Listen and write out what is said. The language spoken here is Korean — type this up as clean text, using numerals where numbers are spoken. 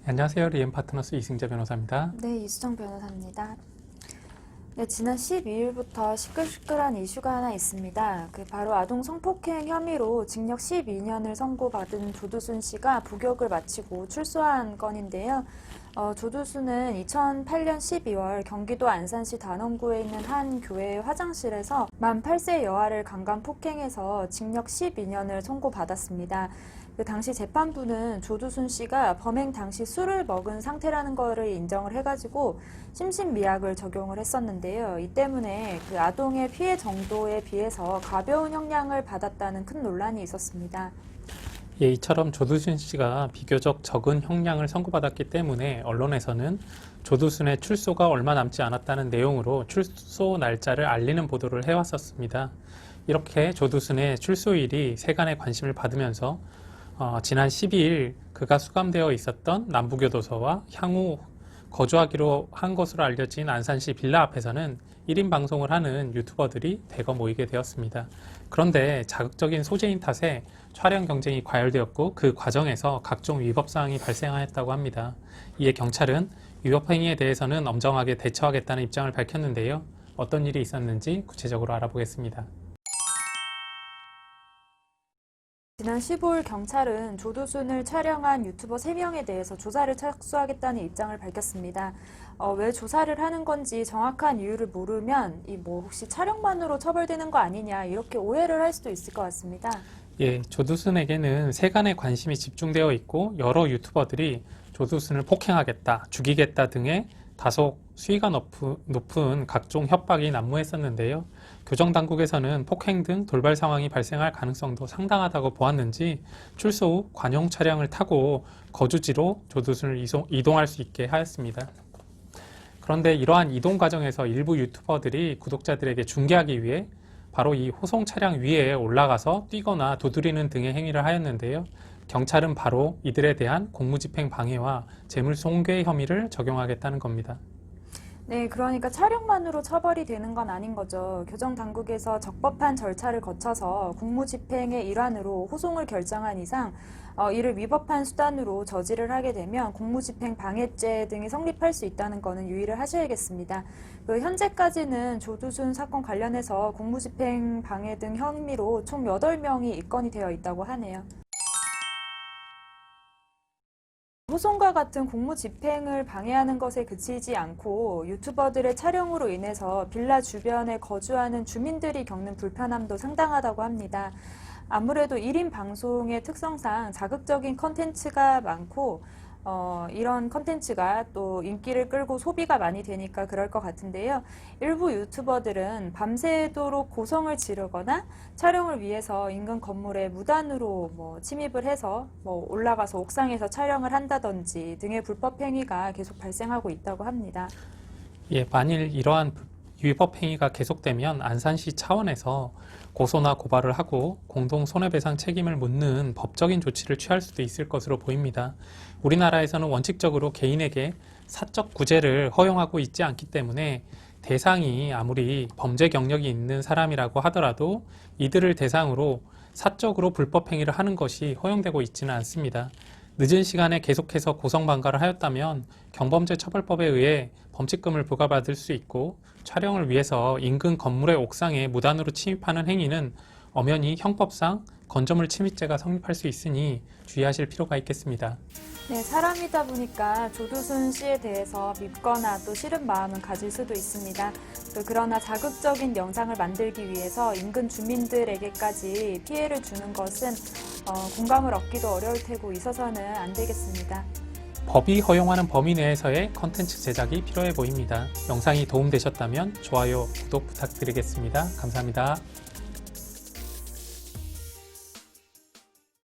안녕하세요. 리엠파트너스 이승재 변호사입니다. 네, 이수정 변호사입니다. 네, 지난 12일부터 시끌시끌한 이슈가 하나 있습니다. 바로 아동 성폭행 혐의로 징역 12년을 선고받은 조두순 씨가 복역을 마치고 출소한 건인데요. 조두순은 2008년 12월 경기도 안산시 단원구에 있는 한 교회 화장실에서 만 8세 여아를 강간 폭행해서 징역 12년을 선고받았습니다. 당시 재판부는 조두순 씨가 범행 당시 술을 먹은 상태라는 거를 인정을 해가지고 심신미약을 적용을 했었는데요. 이 때문에 아동의 피해 정도에 비해서 가벼운 형량을 받았다는 큰 논란이 있었습니다. 예, 이처럼 조두순 씨가 비교적 적은 형량을 선고받았기 때문에 언론에서는 조두순의 출소가 얼마 남지 않았다는 내용으로 출소 날짜를 알리는 보도를 해왔었습니다. 이렇게 조두순의 출소일이 세간의 관심을 받으면서 지난 12일 그가 수감되어 있었던 남부교도소와 향후 거주하기로 한 것으로 알려진 안산시 빌라 앞에서는 1인 방송을 하는 유튜버들이 대거 모이게 되었습니다. 그런데 자극적인 소재인 탓에 촬영 경쟁이 과열되었고 그 과정에서 각종 위법사항이 발생하였다고 합니다. 이에 경찰은 위법 행위에 대해서는 엄정하게 대처하겠다는 입장을 밝혔는데요. 어떤 일이 있었는지 구체적으로 알아보겠습니다. 지난 15일 경찰은 조두순을 촬영한 유튜버 3명에 대해서 조사를 착수하겠다는 입장을 밝혔습니다. 왜 조사를 하는 건지 정확한 이유를 모르면 혹시 촬영만으로 처벌되는 거 아니냐 이렇게 오해를 할 수도 있을 것 같습니다. 예, 조두순에게는 세간의 관심이 집중되어 있고 여러 유튜버들이 조두순을 폭행하겠다, 죽이겠다 등의 다소 수위가 높은 각종 협박이 난무했었는데요. 교정당국에서는 폭행 등 돌발 상황이 발생할 가능성도 상당하다고 보았는지 출소 후 관용 차량을 타고 거주지로 조두순을 이동할 수 있게 하였습니다. 그런데 이러한 이동 과정에서 일부 유튜버들이 구독자들에게 중계하기 위해 바로 이 호송 차량 위에 올라가서 뛰거나 두드리는 등의 행위를 하였는데요. 경찰은 바로 이들에 대한 공무집행 방해와 재물손괴 혐의를 적용하겠다는 겁니다. 네, 그러니까 촬영만으로 처벌이 되는 건 아닌 거죠. 교정당국에서 적법한 절차를 거쳐서 공무집행의 일환으로 호송을 결정한 이상 이를 위법한 수단으로 저지를 하게 되면 공무집행 방해죄 등이 성립할 수 있다는 거는 유의를 하셔야겠습니다. 현재까지는 조두순 사건 관련해서 공무집행 방해 등 혐의로 총 8명이 입건이 되어 있다고 하네요. 호송과 같은 공무 집행을 방해하는 것에 그치지 않고 유튜버들의 촬영으로 인해서 빌라 주변에 거주하는 주민들이 겪는 불편함도 상당하다고 합니다. 아무래도 1인 방송의 특성상 자극적인 컨텐츠가 많고 이런 컨텐츠가 또 인기를 끌고 소비가 많이 되니까 그럴 것 같은데요. 일부 유튜버들은 밤새도록 고성을 지르거나 촬영을 위해서 인근 건물에 무단으로 침입을 해서 올라가서 옥상에서 촬영을 한다든지 등의 불법 행위가 계속 발생하고 있다고 합니다. 예, 만일 이러한 위법 행위가 계속되면 안산시 차원에서 고소나 고발을 하고 공동 손해배상 책임을 묻는 법적인 조치를 취할 수도 있을 것으로 보입니다. 우리나라에서는 원칙적으로 개인에게 사적 구제를 허용하고 있지 않기 때문에 대상이 아무리 범죄 경력이 있는 사람이라고 하더라도 이들을 대상으로 사적으로 불법 행위를 하는 것이 허용되고 있지는 않습니다. 늦은 시간에 계속해서 고성방가를 하였다면 경범죄 처벌법에 의해 범칙금을 부과받을 수 있고 촬영을 위해서 인근 건물의 옥상에 무단으로 침입하는 행위는 엄연히 형법상 건조물 침입죄가 성립할 수 있으니 주의하실 필요가 있겠습니다. 네, 사람이다 보니까 조두순 씨에 대해서 밉거나 또 싫은 마음은 가질 수도 있습니다. 그러나 자극적인 영상을 만들기 위해서 인근 주민들에게까지 피해를 주는 것은 공감을 얻기도 어려울 테고 있어서는 안 되겠습니다. 법이 허용하는 범위 내에서의 컨텐츠 제작이 필요해 보입니다. 영상이 도움되셨다면 좋아요, 구독 부탁드리겠습니다. 감사합니다.